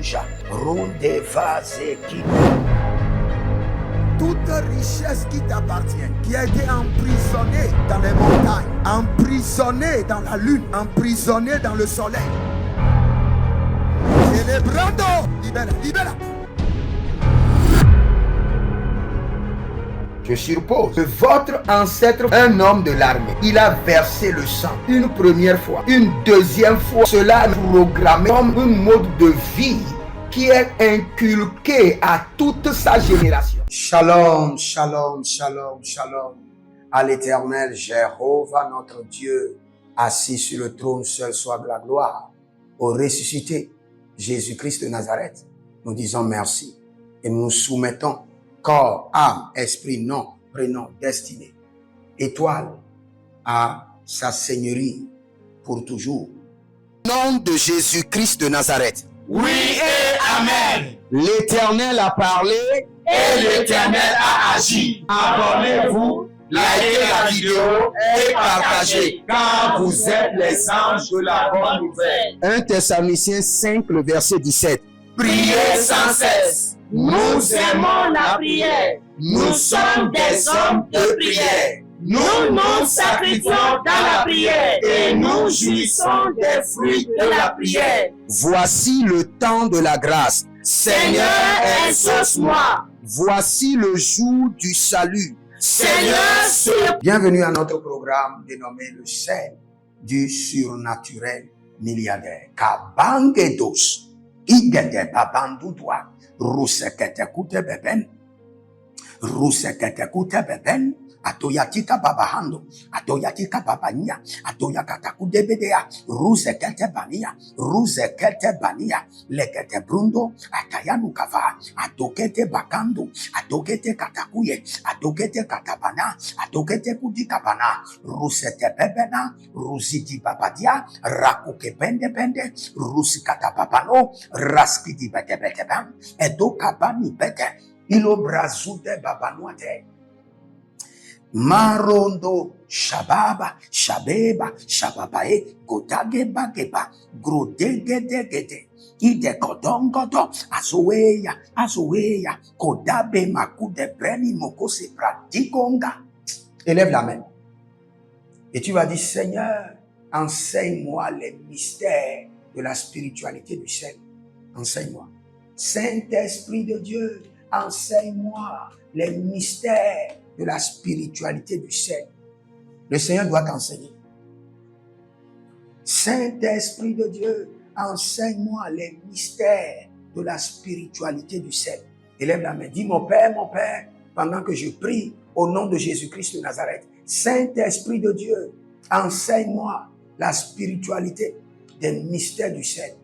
Rouge, Ronde Vazeki. Toute richesse qui t'appartient, qui a été emprisonnée dans les montagnes, emprisonnée dans la lune, emprisonnée dans le soleil. Célébrando, libère, libère. Je suppose que votre ancêtre, un homme de l'armée, il a versé le sang une première fois, une deuxième fois. Cela est programmé comme un mode de vie qui est inculqué à toute sa génération. Shalom, shalom, shalom, shalom. À l'Éternel, Jéhovah, notre Dieu, assis sur le trône, seul soit de la gloire. Au ressuscité, Jésus-Christ de Nazareth, nous disons merci et nous nous soumettons corps, âme, esprit, nom, prénom, destinée, étoile à sa seigneurie pour toujours. Au nom de Jésus-Christ de Nazareth. Oui et Amen. L'Éternel a parlé et l'Éternel a agi. Abonnez-vous, likez la vidéo et partagez, car vous êtes les anges de la bonne nouvelle. 1 Thessaloniciens 5, le verset 17. Priez sans cesse. Nous aimons la prière. Nous sommes des hommes de prière. Nous nous sacrifions dans la prière et nous jouissons des fruits de la prière. Voici le temps de la grâce. Seigneur, exauce-moi. Voici le jour du salut. Seigneur, bienvenue à notre programme dénommé le sel du surnaturel milliardaire. Kabangedos, igede babandudwa, rusekete kute beben, rusekete kute beben, atoyatika babahando, atoyatika babania, atoyakata kudebedea, rusekete bania, lekete brundo, atayanu kava, atokete bakando, atokete katakuye, atokete katabana, atokete kudikabana, rusete bebena, rusiti babadia, rakuke bende, rusikata babano, raskidi bete, edokabani bete, ilo brazude babanuate. Marondo shababa shababae godageba grodegedegede ide kodongodo azoeya kodabe makude breni mokose pratikonga. Élève la main et tu vas dire: Seigneur, enseigne-moi les mystères de la spiritualité du ciel. Enseigne-moi. Saint-Esprit de Dieu, enseigne-moi les mystères de la spiritualité du ciel. Le Seigneur doit t'enseigner. Saint-Esprit de Dieu, enseigne-moi les mystères de la spiritualité du ciel. Élève la main. Dis: mon Père, pendant que je prie au nom de Jésus-Christ de Nazareth. Saint-Esprit de Dieu, enseigne-moi la spiritualité des mystères du ciel.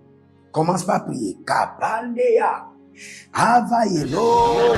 Commence par prier. Kabandea. Availo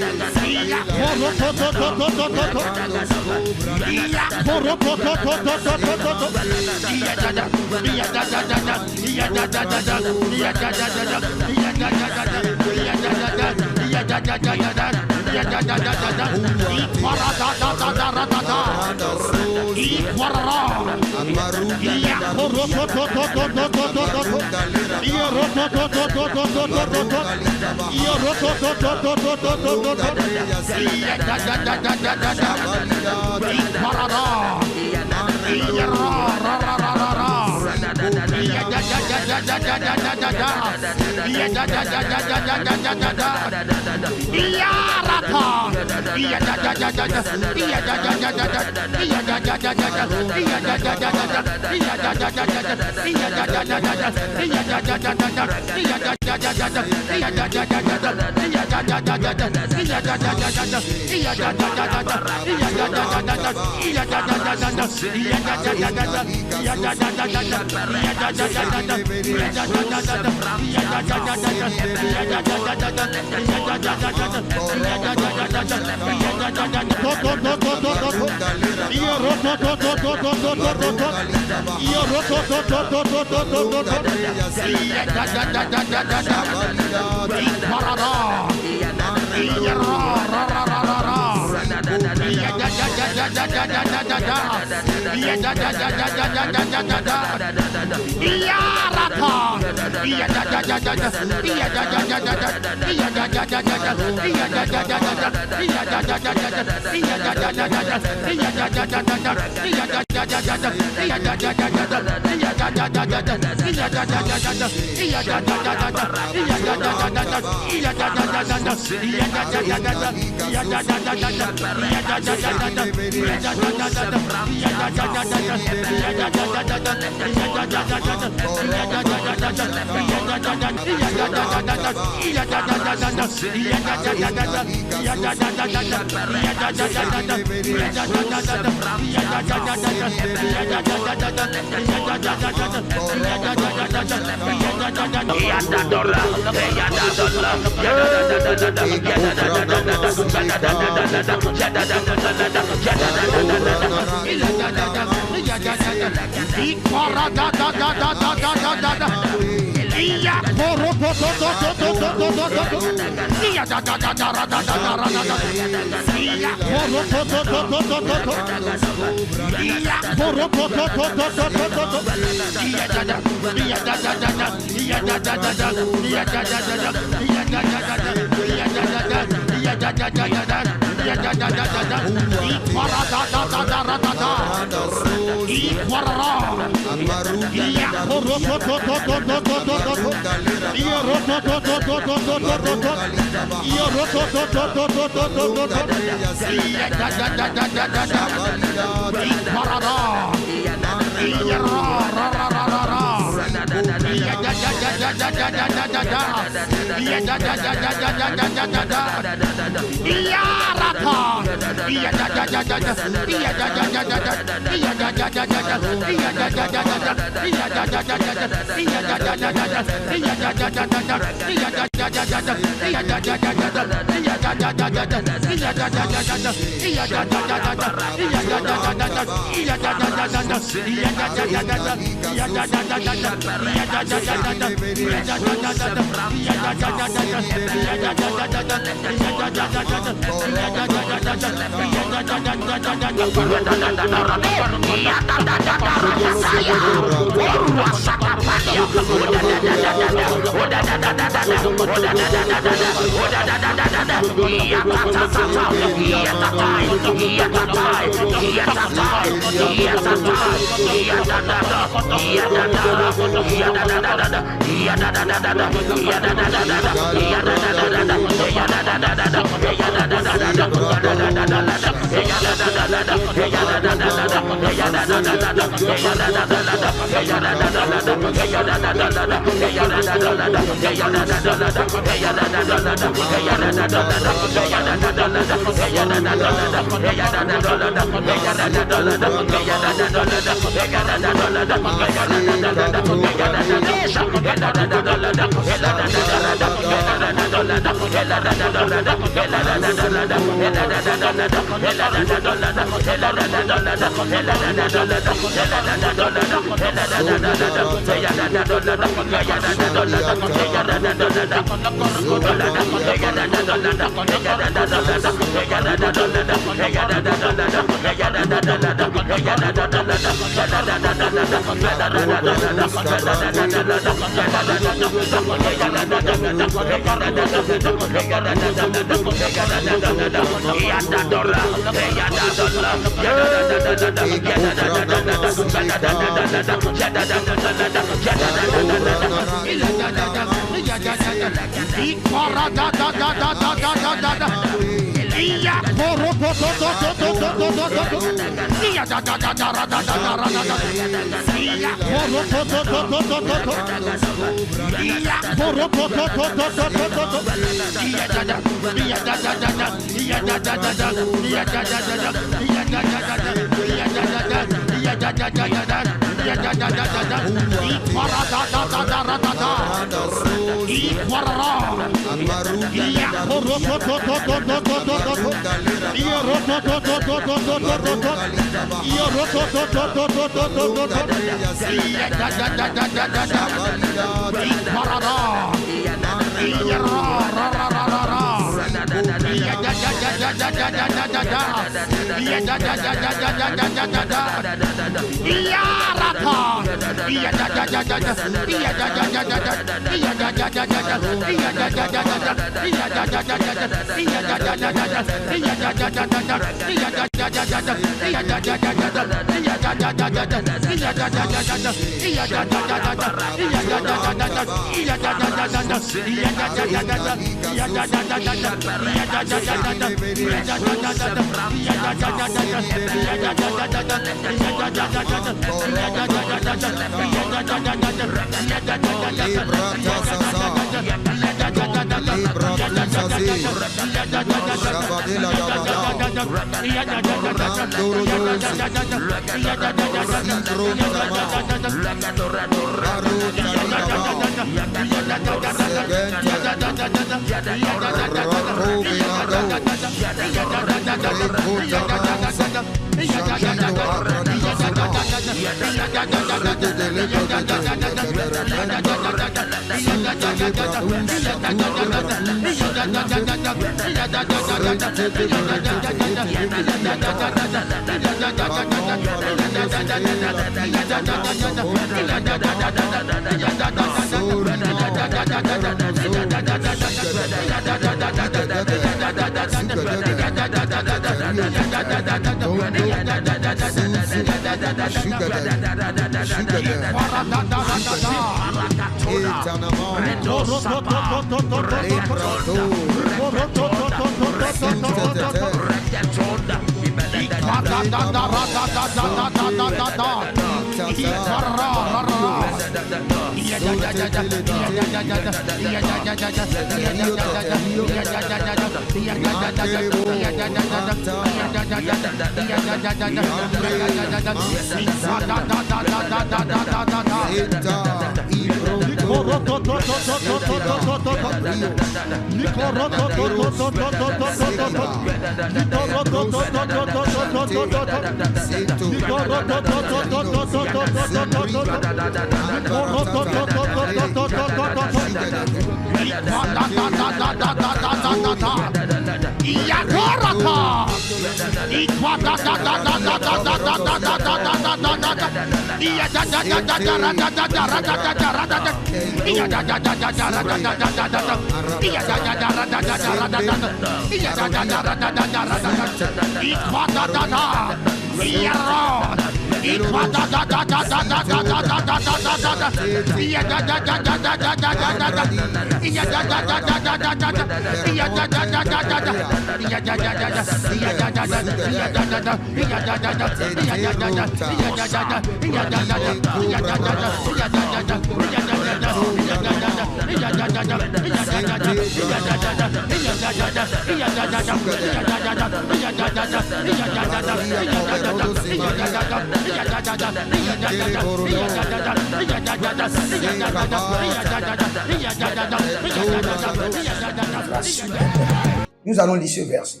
Nous allons lire ce verset.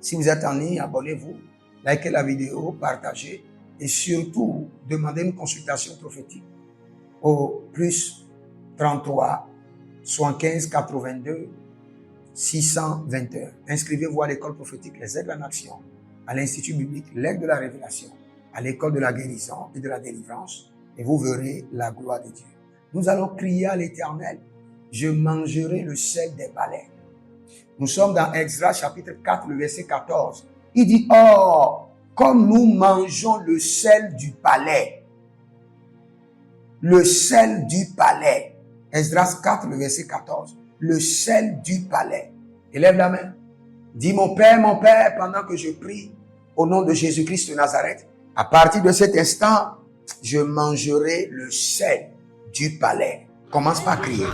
Si vous êtes en ligne, abonnez-vous, likez la vidéo, partagez et surtout demandez une consultation prophétique au plus 33 75 82 621. Inscrivez-vous à l'école prophétique Les Aigles en Action, à l'Institut biblique L'Aigle de la Révélation, à l'école de la guérison et de la délivrance, et vous verrez la gloire de Dieu. Nous allons crier à l'Éternel: je mangerai le sel des palais. Nous sommes dans Extra chapitre 4, le verset 14. Il dit: or, comme nous mangeons le sel du palais, le sel du palais. Esdras 4, le verset 14. Le sel du palais. Élève la main. Dis mon Père, pendant que je prie au nom de Jésus-Christ de Nazareth, à partir de cet instant, je mangerai le sel du palais. Commence par crier.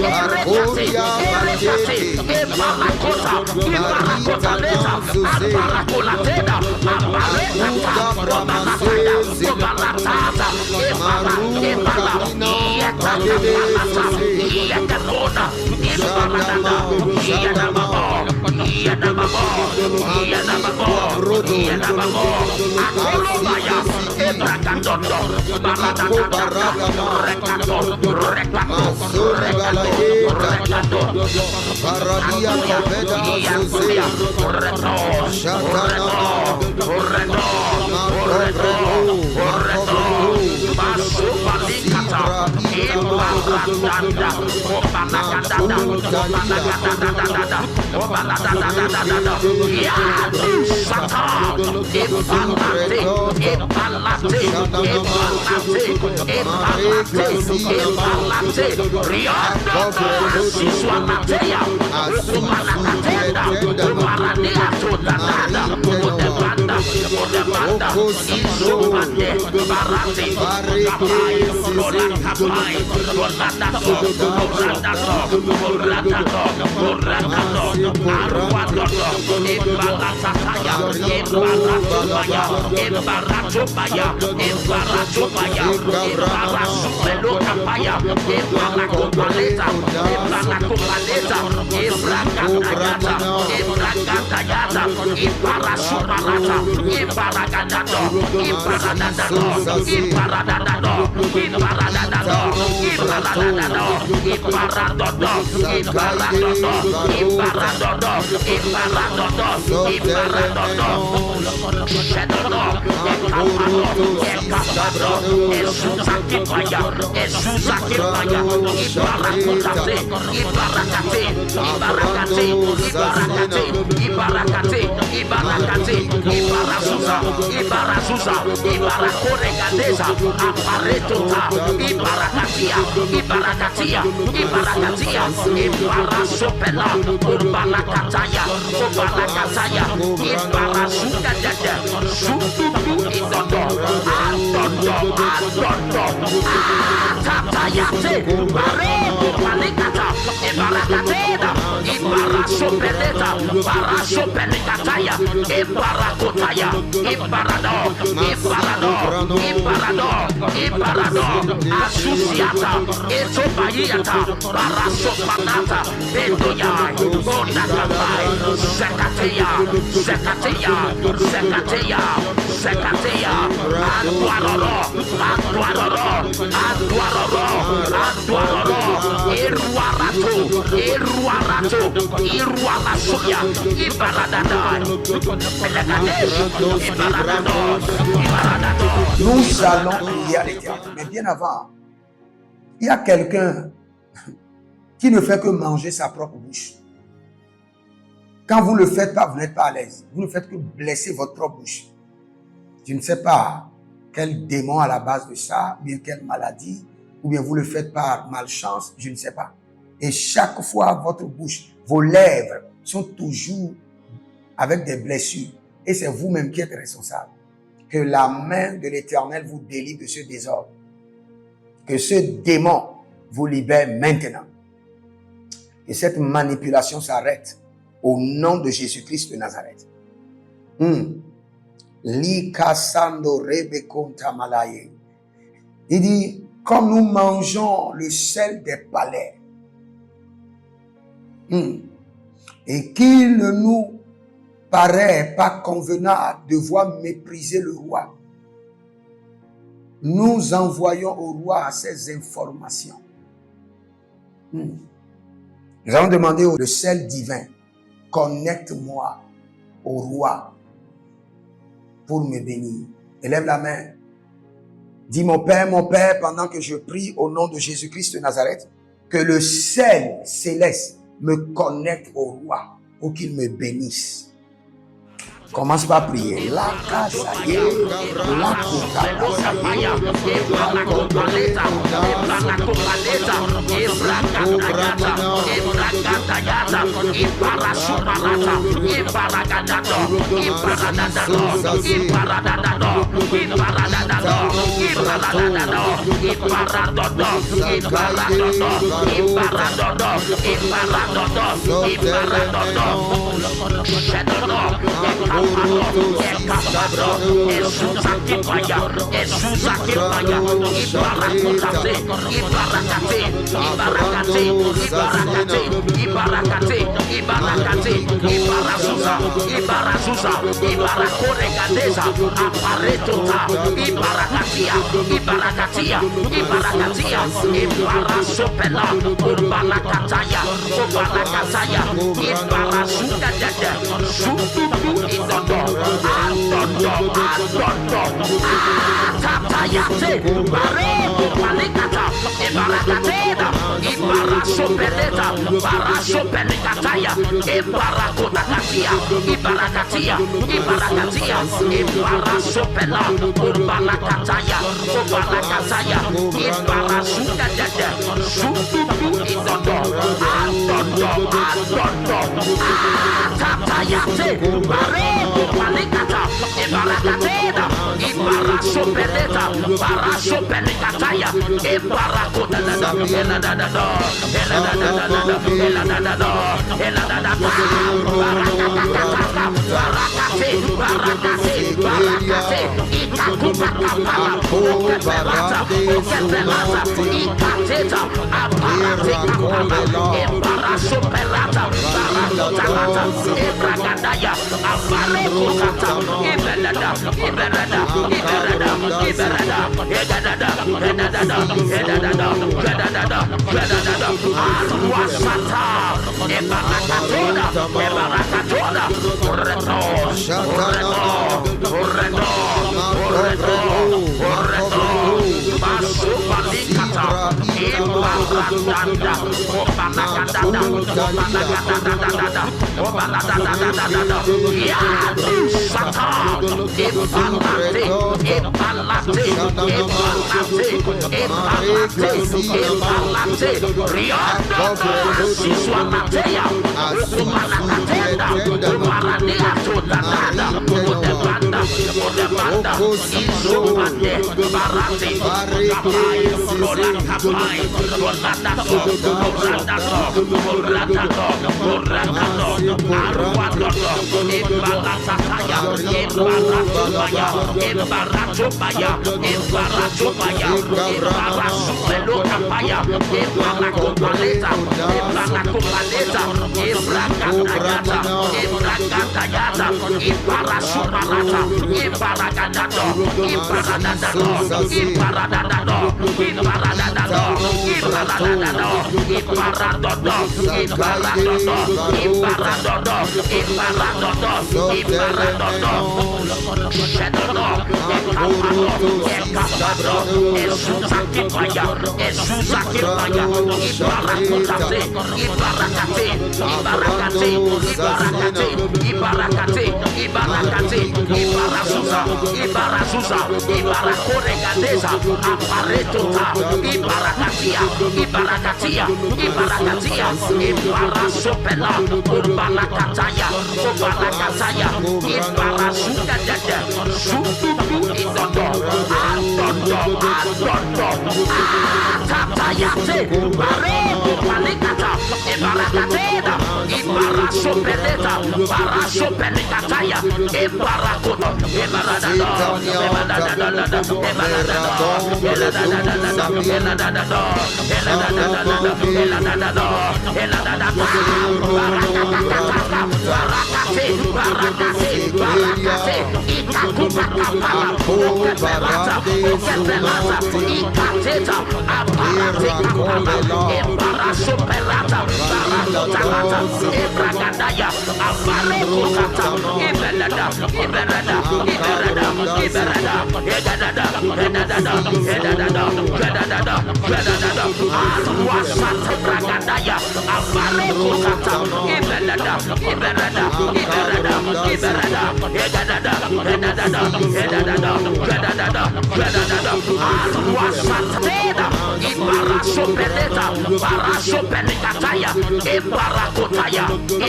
Arcoria Nous allons prier à l'Éternel. Mais bien avant, il y a quelqu'un qui ne fait que manger sa propre bouche. Quand vous ne le faites pas, vous n'êtes pas à l'aise. Vous ne faites que blesser votre propre bouche. Je ne sais pas quel démon à la base de ça, ou bien quelle maladie, ou bien vous le faites par malchance, je ne sais pas. Et chaque fois, votre bouche, vos lèvres sont toujours avec des blessures. Et c'est vous-même qui êtes responsable. Que la main de l'Éternel vous délivre de ce désordre. Que ce démon vous libère maintenant. Et cette manipulation s'arrête au nom de Jésus-Christ de Nazareth. Il dit, comme nous mangeons le sel des palais, et qu'il ne nous paraît pas convenable de voir mépriser le roi, nous envoyons au roi ces informations. Nous allons demander le sel divin, connecte-moi au roi pour me bénir. Élève la main. Dis mon Père, pendant que je prie au nom de Jésus-Christ de Nazareth, que le sel céleste me connecte au roi pour qu'il me bénisse. Commence par prier. La casa la Ibara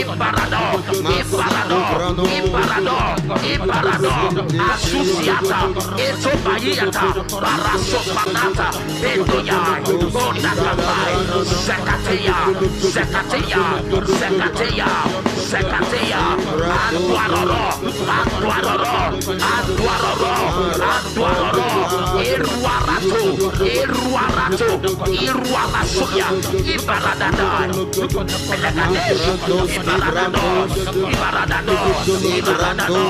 Asusiata, Etobayata, Parasopanata, Bedoya, Bonakabai, Zekateya, Zekateya, Zekateya, Zekateya, Aduaroro, Aduaroro, Aduaroro, Aduaroro, Iruarato, Iruarato, Iruarasuya, Ibaradada, Elagadesh, Ibaradado, Ibaradado, Ibaradado,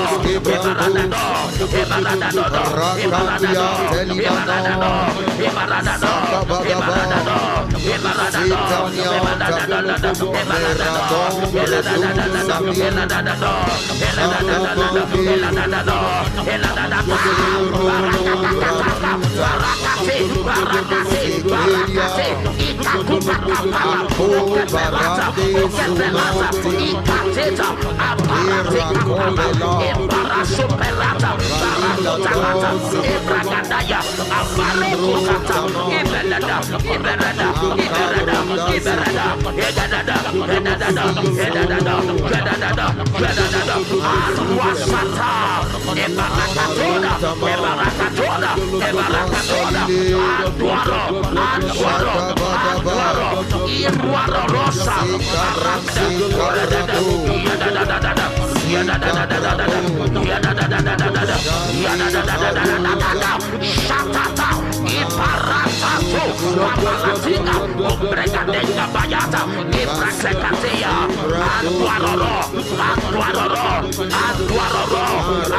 Superata, Baratotanata, Ebragadaya, Abalekotata, Iberada, Iberada, Iberada, Iberada, Edada, Edada, Edada, Edada, Edada, Arwasata, Ebarakatona, Ebarakatona, Ebarakatona, Aduaro, Aduaro, Aduaro, Iruaro Rosa, Shatata, Iparatato, Mapalatina, Obregadenga Bayata, Ibrasekatea, Aduaroro, Aduaroro, Aduaroro,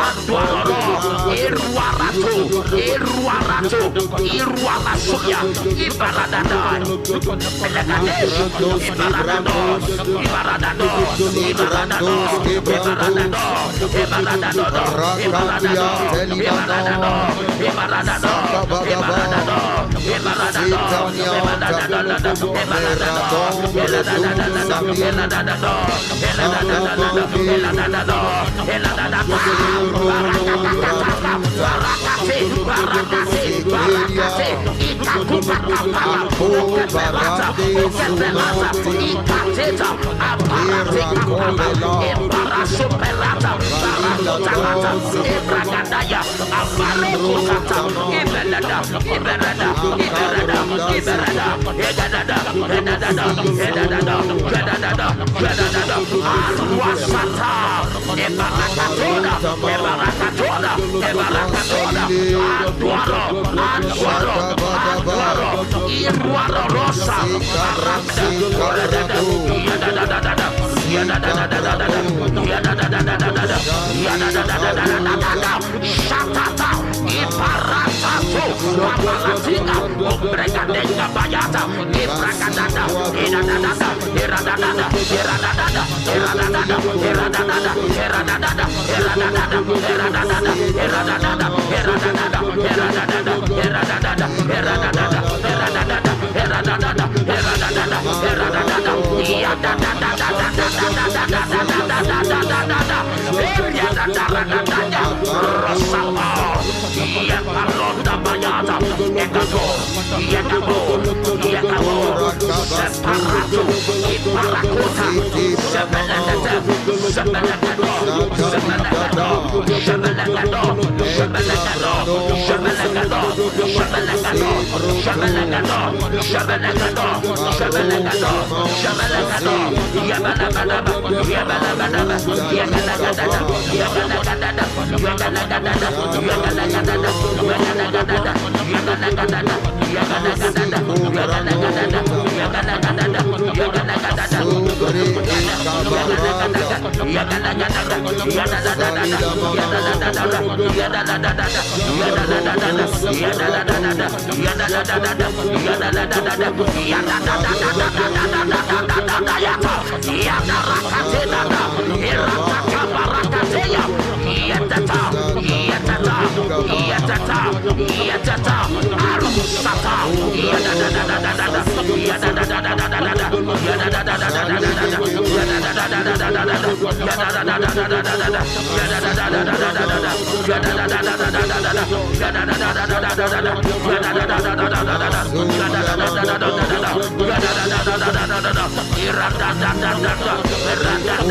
Aduaroro, Iruarato, Iruarato, Iruarasuya, Ibaradada, Elegadesh, Ibaradado, Ibaradado, Ibaradado, Superata, Baratotanata, Ebragadaya, Abalekotata, Iberada, Iberada, Iberada, Iberada, Edada, Edada, Edada, Edada, Edada, Arwasata, Ebarakatona, Ebarakatona, Ebarakatona, Aduaro, Aduaro, Aduaro, Iruaro Rosa, Shatata, Iparatato, Mapalatina, Obregadenga Bayata, Ibragadada, Iradada, Iradada, Iradada, Iradada, Iradada, Iradada, Iradada, Iradada, Iradada, Iradada, Iradada, Iradada, Irada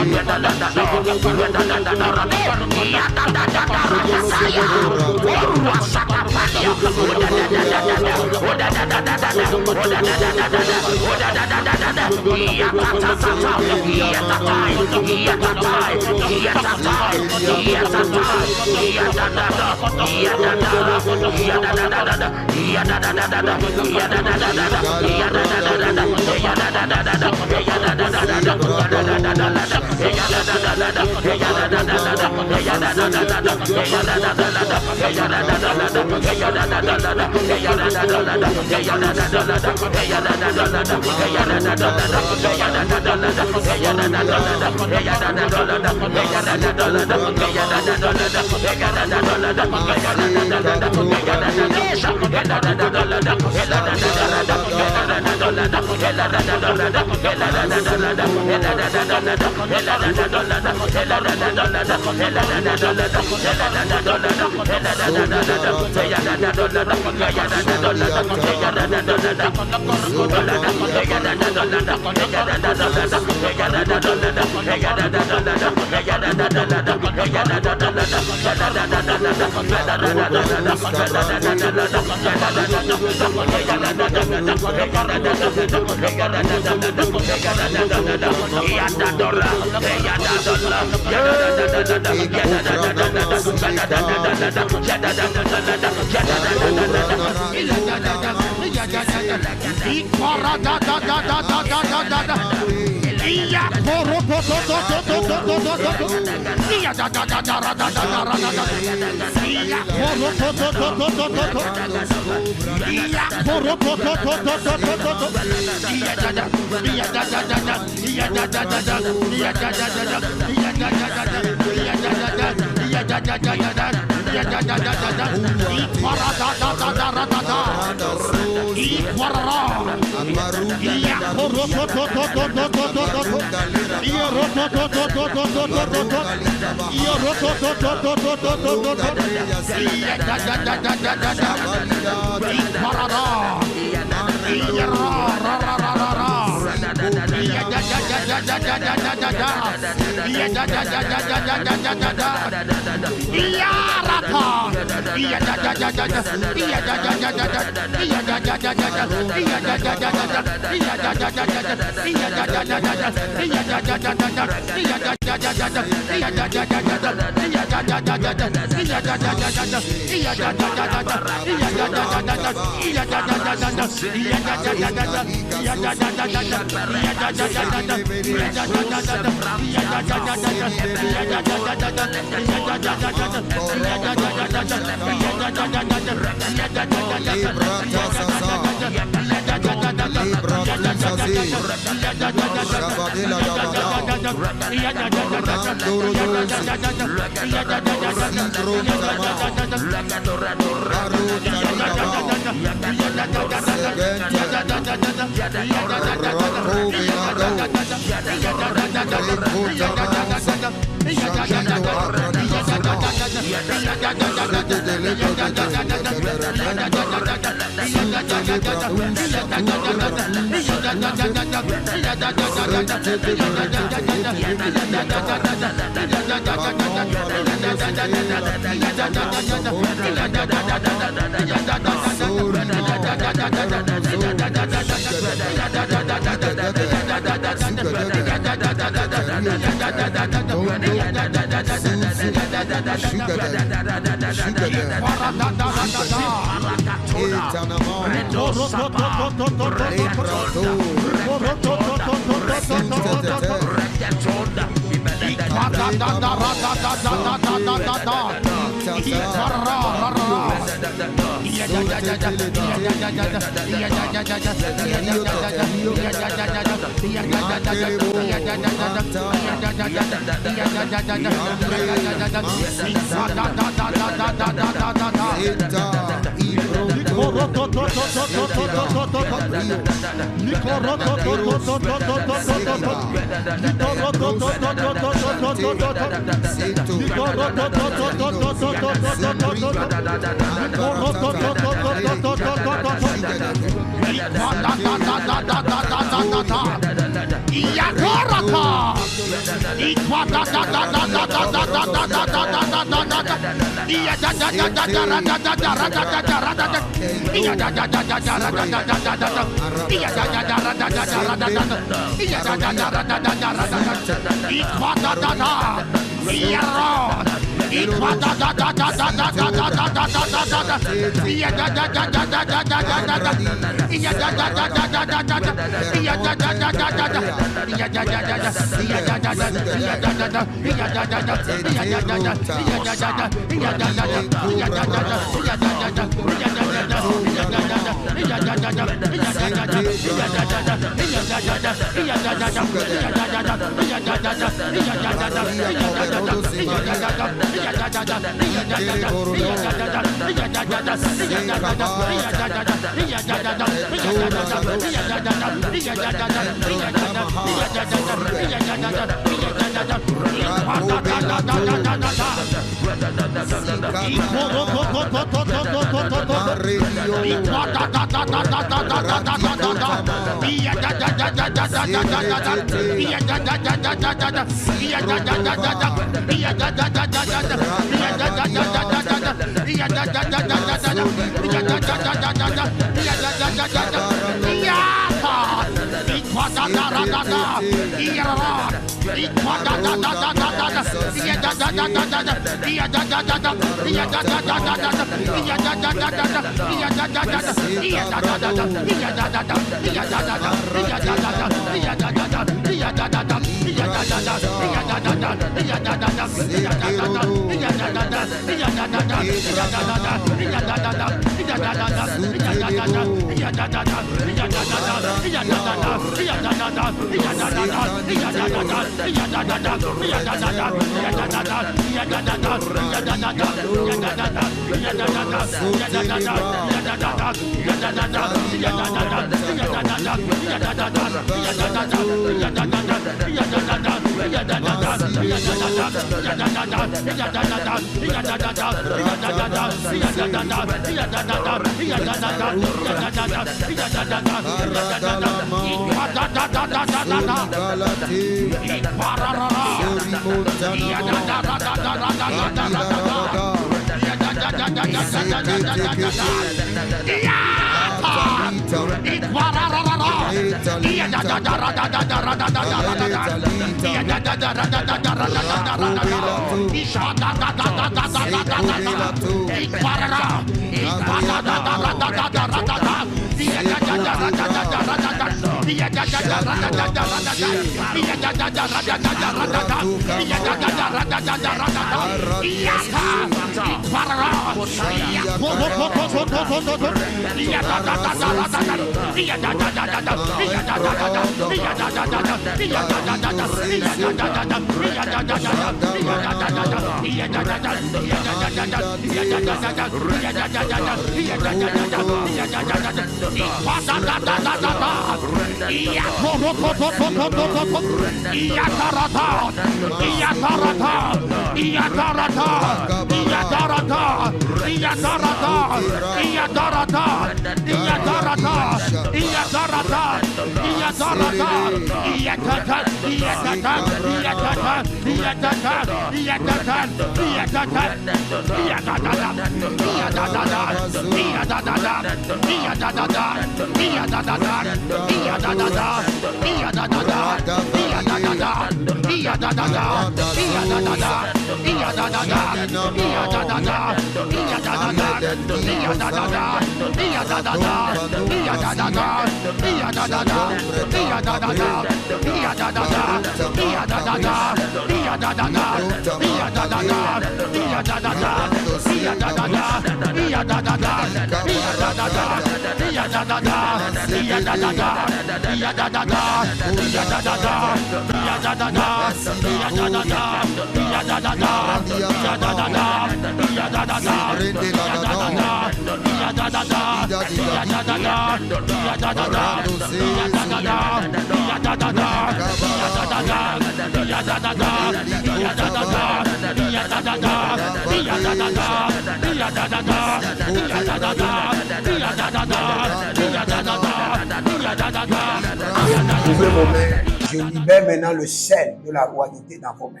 Ouvrez vos mains. Je libère maintenant le sel de la royauté dans vos mains.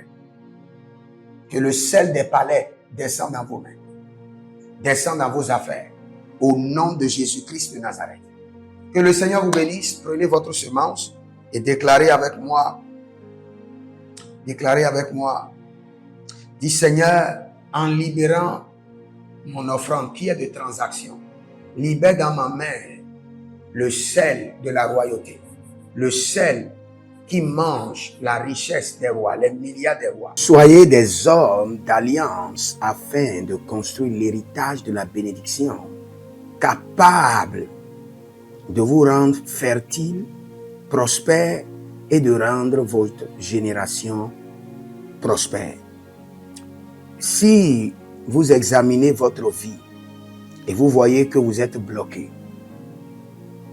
Que le sel des palais descende dans vos mains. Descende dans vos affaires. Au nom de Jésus-Christ de Nazareth. Que le Seigneur vous bénisse. Prenez votre semence et déclarez avec moi. Déclarez avec moi. Dis Seigneur, en libérant mon offrande qui est de transaction, libère dans ma main le sel de la royauté. Le sel qui mange la richesse des rois, les milliards des rois. Soyez des hommes d'alliance afin de construire l'héritage de la bénédiction, capables de vous rendre fertile, prospère et de rendre votre génération prospère. Si vous examinez votre vie et vous voyez que vous êtes bloqué,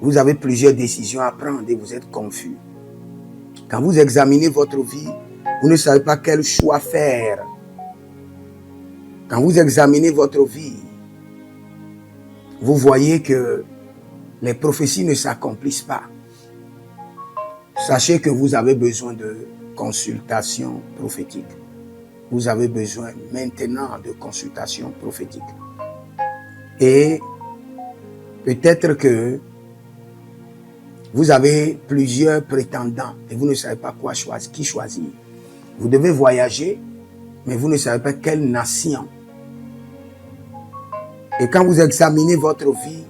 vous avez plusieurs décisions à prendre et vous êtes confus. Quand vous examinez votre vie, vous ne savez pas quel choix faire. Quand vous examinez votre vie, vous voyez que les prophéties ne s'accomplissent pas. Sachez que vous avez besoin de consultation prophétique. Vous avez besoin maintenant de consultation prophétique. Et peut-être que vous avez plusieurs prétendants et vous ne savez pas qui choisir. Vous devez voyager, mais vous ne savez pas quelle nation. Et quand vous examinez votre vie,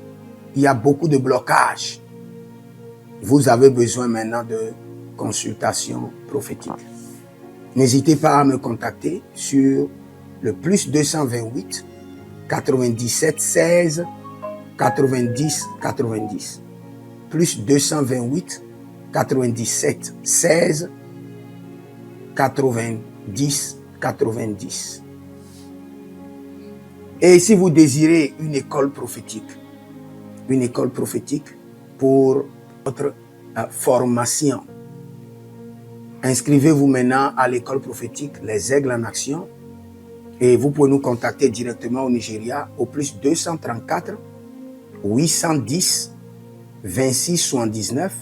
il y a beaucoup de blocages. Vous avez besoin maintenant de consultation prophétique. N'hésitez pas à me contacter sur le plus 228 97 16 90 90. Plus 228 97 16 90 90. Et si vous désirez une école prophétique pour votre formation, inscrivez-vous maintenant à l'école prophétique Les Aigles en Action et vous pouvez nous contacter directement au Nigeria au plus 234 810 26 79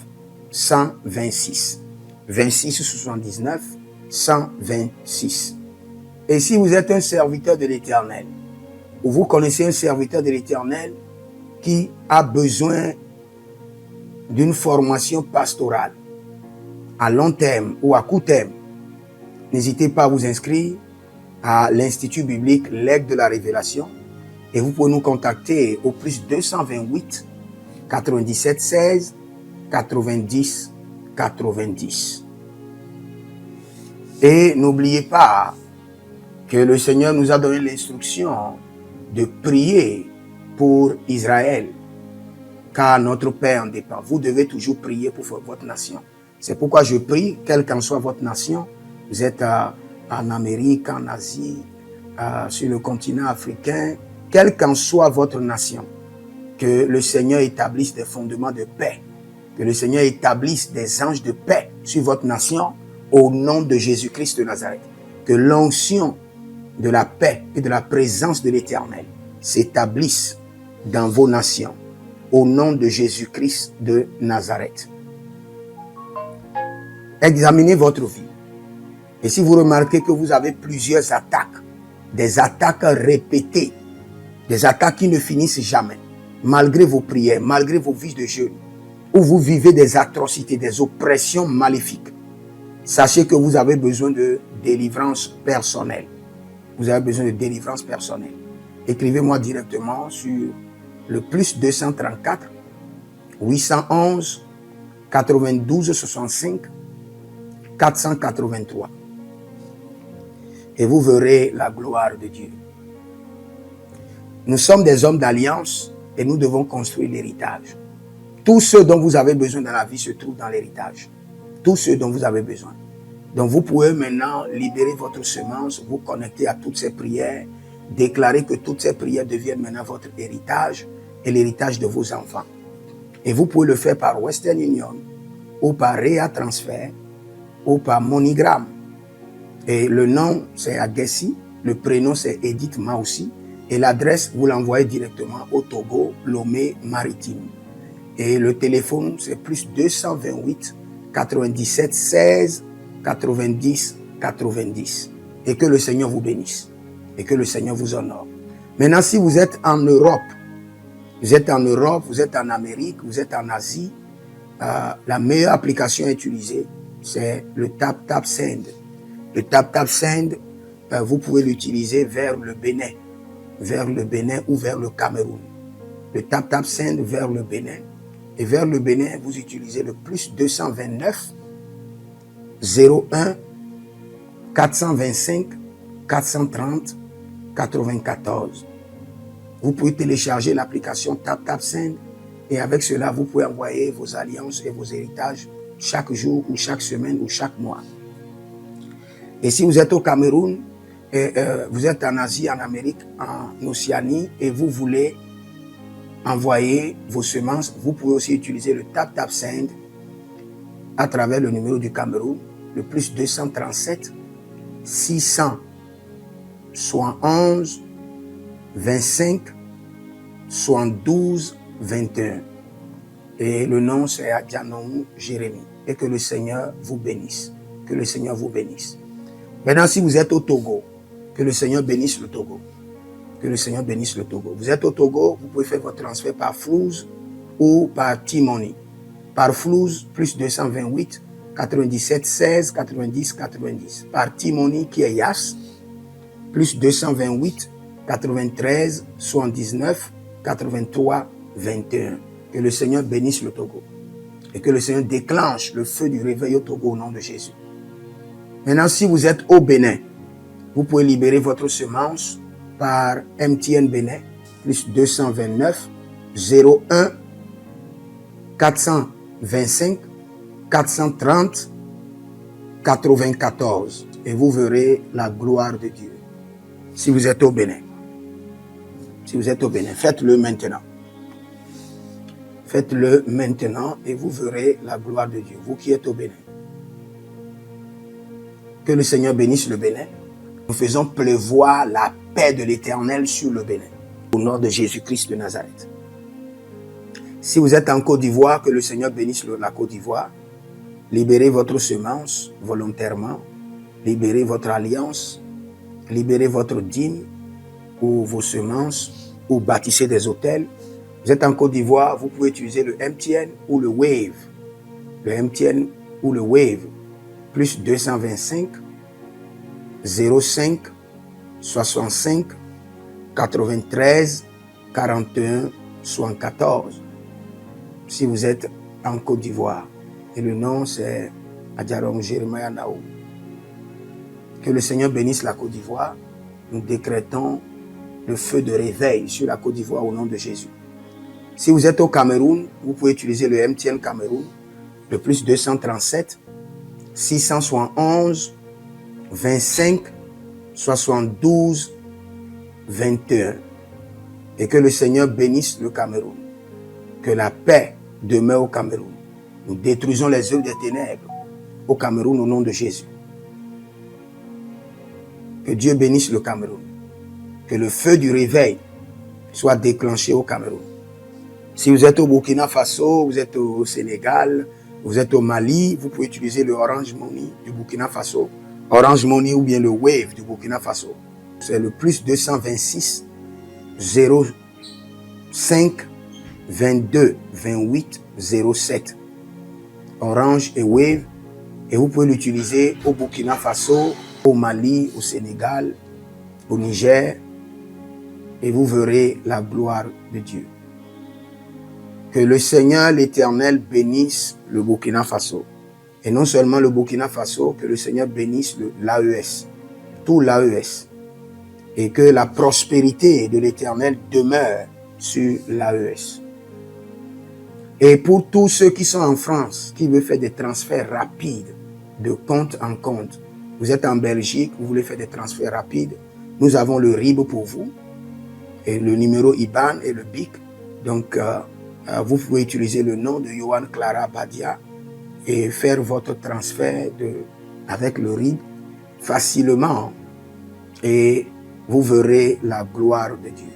126. 26 79 126. Et si vous êtes un serviteur de l'Éternel, ou vous connaissez un serviteur de l'Éternel qui a besoin d'une formation pastorale à long terme ou à court terme, n'hésitez pas à vous inscrire à l'Institut biblique L'Aigle de la Révélation et vous pouvez nous contacter au plus 228 97 16 90 90. Et n'oubliez pas que le Seigneur nous a donné l'instruction de prier pour Israël, car notre paix en dépend. Vous devez toujours prier pour votre nation. C'est pourquoi je prie, quelle qu'en soit votre nation, vous êtes en Amérique, en Asie, sur le continent africain, quelle qu'en soit votre nation, que le Seigneur établisse des fondements de paix, que le Seigneur établisse des anges de paix sur votre nation au nom de Jésus-Christ de Nazareth. Que l'onction de la paix et de la présence de l'Éternel s'établisse dans vos nations au nom de Jésus-Christ de Nazareth. Examinez votre vie. Et si vous remarquez que vous avez plusieurs attaques, des attaques répétées, des attaques qui ne finissent jamais, malgré vos prières, malgré vos vies de jeûne, où vous vivez des atrocités, des oppressions maléfiques, sachez que vous avez besoin de délivrance personnelle. Vous avez besoin de délivrance personnelle. Écrivez-moi directement sur le plus 234 811 92 65 483. Et vous verrez la gloire de Dieu. Nous sommes des hommes d'alliance et nous devons construire l'héritage. Tout ce dont vous avez besoin dans la vie se trouve dans l'héritage. Tout ce dont vous avez besoin. Donc vous pouvez maintenant libérer votre semence, vous connecter à toutes ces prières, déclarer que toutes ces prières deviennent maintenant votre héritage et l'héritage de vos enfants. Et vous pouvez le faire par Western Union ou par Rea Transfer ou par MoneyGram. Et le nom c'est Agessi, le prénom c'est Edith Maussi et l'adresse vous l'envoyez directement au Togo, Lomé Maritime. Et le téléphone c'est plus 228 97 16 90 90. Et que le Seigneur vous bénisse. Et que le Seigneur vous honore. Maintenant, si vous êtes en Europe, vous êtes en Amérique, vous êtes en Asie, la meilleure application à utiliser, c'est le TapTapSend. Le TapTapSend, vous pouvez l'utiliser vers le Bénin ou vers le Cameroun. Le TapTapSend vers le Bénin. Et vers le Bénin, vous utilisez le plus 229 01 425 430 94. Vous pouvez télécharger l'application TapTapSend et avec cela, vous pouvez envoyer vos alliances et vos héritages chaque jour ou chaque semaine ou chaque mois. Et si vous êtes au Cameroun, vous êtes en Asie, en Amérique, en Océanie et vous voulez envoyer vos semences, vous pouvez aussi utiliser le TapTapSend à travers le numéro du Cameroun, le plus 237 671 25 72 21. Et le nom c'est Adjanou Jérémie. Et que le Seigneur vous bénisse. Que le Seigneur vous bénisse. Maintenant, si vous êtes au Togo, que le Seigneur bénisse le Togo. Que le Seigneur bénisse le Togo. Vous êtes au Togo, vous pouvez faire votre transfert par Flouz ou par T-Money. Par Flouz, plus 228 97 16 90 90. Par T-Money qui est Yas, plus 228 93 79 83 21. Que le Seigneur bénisse le Togo. Et que le Seigneur déclenche le feu du réveil au Togo au nom de Jésus. Maintenant, si vous êtes au Bénin, vous pouvez libérer votre semence par MTN Bénin, plus 229 01 425 430 94. Et vous verrez la gloire de Dieu. Si vous êtes au Bénin. Si vous êtes au Bénin, faites-le maintenant. Faites-le maintenant et vous verrez la gloire de Dieu. Vous qui êtes au Bénin. Que le Seigneur bénisse le Bénin. Nous faisons pleuvoir la paix de l'Éternel sur le Bénin. Au nom de Jésus-Christ de Nazareth. Si vous êtes en Côte d'Ivoire, que le Seigneur bénisse la Côte d'Ivoire. Libérez votre semence volontairement. Libérez votre alliance. Libérez votre dîme ou vos semences ou bâtissez des hôtels. Vous êtes en Côte d'Ivoire, vous pouvez utiliser le MTN ou le Wave. Le MTN ou le Wave. Plus 225 05 65 93 41 74. Si vous êtes en Côte d'Ivoire. Et le nom, c'est Adjarom Jeremiah Naou. Que le Seigneur bénisse la Côte d'Ivoire. Nous décrétons le feu de réveil sur la Côte d'Ivoire au nom de Jésus. Si vous êtes au Cameroun, vous pouvez utiliser le MTN Cameroun, le plus 237 671 25 72 21. Et que le Seigneur bénisse le Cameroun. Que la paix demeure au Cameroun. Nous détruisons les œuvres des ténèbres au Cameroun au nom de Jésus. Que Dieu bénisse le Cameroun. Que le feu du réveil soit déclenché au Cameroun. Si vous êtes au Burkina Faso, vous êtes au Sénégal, vous êtes au Mali, vous pouvez utiliser le Orange Money du Burkina Faso, Orange Money ou bien le Wave du Burkina Faso. C'est le plus 226 05 22 28 07. Orange et Wave. Et vous pouvez l'utiliser au Burkina Faso, au Mali, au Sénégal, au Niger. Et vous verrez la gloire de Dieu. Que le Seigneur l'Éternel bénisse le Burkina Faso. Et non seulement le Burkina Faso, que le Seigneur bénisse l'AES, tout l'AES. Et que la prospérité de l'Éternel demeure sur l'AES. Et pour tous ceux qui sont en France, qui veulent faire des transferts rapides de compte en compte, vous êtes en Belgique, vous voulez faire des transferts rapides, nous avons le RIB pour vous, et le numéro IBAN et le BIC. Donc, vous pouvez utiliser le nom de Yohan Clara Badia et faire votre transfert avec le RIB facilement. Et vous verrez la gloire de Dieu.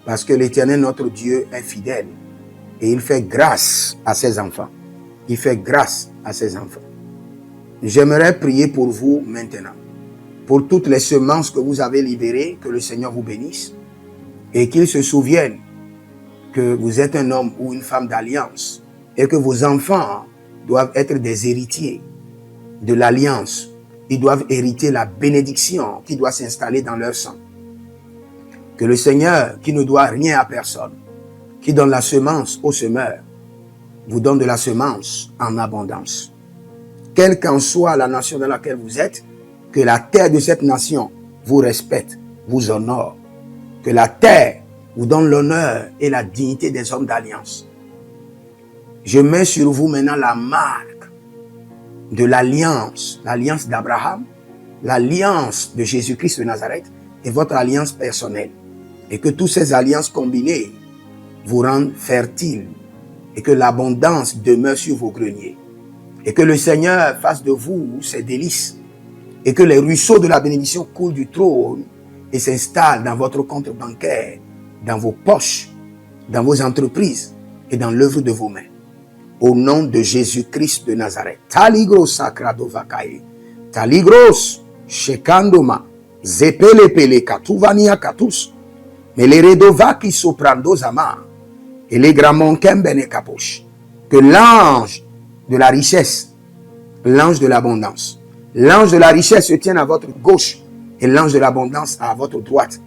Parce que l'Éternel, notre Dieu, est fidèle. Et il fait grâce à ses enfants. Il fait grâce à ses enfants. J'aimerais prier pour vous maintenant. Pour toutes les semences que vous avez libérées, que le Seigneur vous bénisse. Et qu'il se souvienne que vous êtes un homme ou une femme d'alliance. Et que vos enfants doivent être des héritiers de l'alliance. Ils doivent hériter la bénédiction qui doit s'installer dans leur sang. Que le Seigneur, qui ne doit rien à personne, qui donne la semence au semeur, vous donne de la semence en abondance. Quelle qu'en soit la nation dans laquelle vous êtes, que la terre de cette nation vous respecte, vous honore. Que la terre vous donne l'honneur et la dignité des hommes d'alliance. Je mets sur vous maintenant la marque de l'alliance d'Abraham, l'alliance de Jésus-Christ de Nazareth et votre alliance personnelle. Et que toutes ces alliances combinées vous rendent fertiles et que l'abondance demeure sur vos greniers. Et que le Seigneur fasse de vous ses délices et que les ruisseaux de la bénédiction coulent du trône et s'installent dans votre compte bancaire, dans vos poches, dans vos entreprises et dans l'œuvre de vos mains. Au nom de Jésus-Christ de Nazareth. Taligros sacrado vakae. Taligros shekandoma. Zepelepele katuvania katus. Meleredova ki soprando zama. Et les gramons kembene kaposh. Que l'ange de la richesse, l'ange de l'abondance, l'ange de la richesse se tienne à votre gauche et l'ange de l'abondance à votre droite.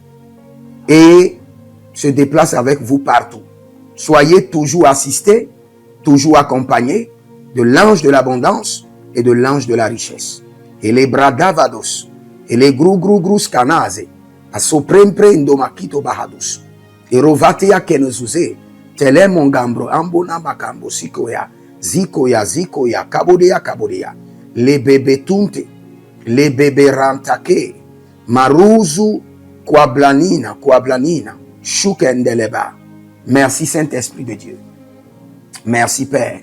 Et se déplace avec vous partout. Soyez toujours assistés, toujours accompagné de l'ange de l'abondance et de l'ange de la richesse. Et les bradavados, et les grou scanase, a soprempre indomakito bahadus, et rovatea kenezuze, tele mongambro ambona makambo sikoya, zikoya, kabodea, les bébés tunte, les bébés rantake, maruzu, kwablanina, shukendeleba. Merci Saint-Esprit de Dieu. Merci Père.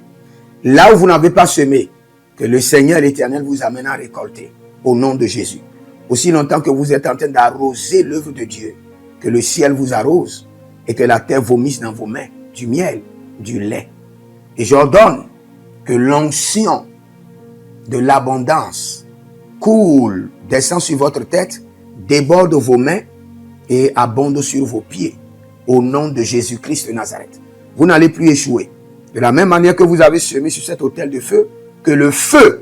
Là où vous n'avez pas semé, que le Seigneur l'Éternel vous amène à récolter. Au nom de Jésus. Aussi longtemps que vous êtes en train d'arroser l'œuvre de Dieu, que le ciel vous arrose et que la terre vomisse dans vos mains du miel, du lait. Et j'ordonne que l'onction de l'abondance coule, descend sur votre tête, déborde vos mains et abonde sur vos pieds. Au nom de Jésus-Christ de Nazareth. Vous n'allez plus échouer. De la même manière que vous avez semé sur cet autel de feu, que le feu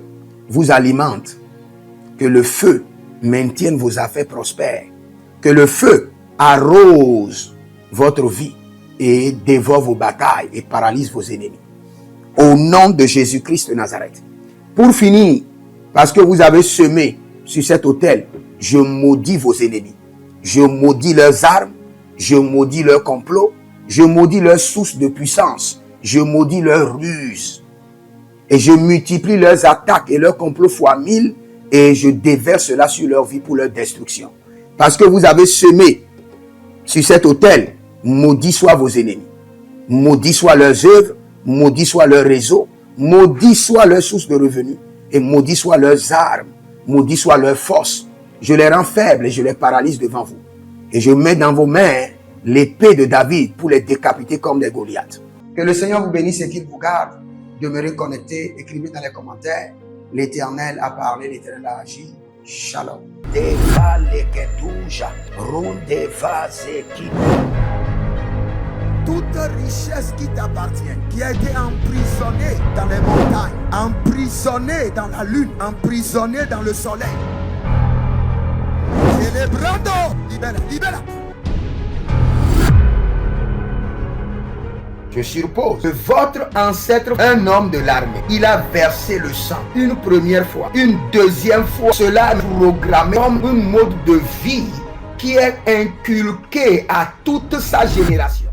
vous alimente, que le feu maintienne vos affaires prospères, que le feu arrose votre vie et dévore vos batailles et paralyse vos ennemis. Au nom de Jésus-Christ de Nazareth. Pour finir, parce que vous avez semé sur cet autel, je maudis vos ennemis. Je maudis leurs armes, je maudis leurs complots, je maudis leurs sources de puissance, je maudis leurs ruses. Et je multiplie leurs attaques et leurs complots fois 1000 et je déverse cela sur leur vie pour leur destruction. Parce que vous avez semé sur cet autel, maudits soient vos ennemis. Maudits soient leurs œuvres, maudits soient leurs réseaux, maudits soient leurs sources de revenus et maudits soient leurs armes, maudits soient leurs forces. Je les rends faibles et je les paralyse devant vous. Et je mets dans vos mains l'épée de David pour les décapiter comme des Goliaths. Que le Seigneur vous bénisse et qu'il vous garde. Demeurez connectés, écrivez dans les commentaires. L'Éternel a parlé, l'Éternel a agi. Shalom. Toute richesse qui t'appartient, qui a été emprisonnée dans les montagnes, emprisonnée dans la lune, emprisonnée dans le soleil. Célébrando, libera, libera. Je suppose que votre ancêtre, un homme de l'armée, il a versé le sang une première fois, une deuxième fois. Cela est programmé comme un mode de vie qui est inculqué à toute sa génération.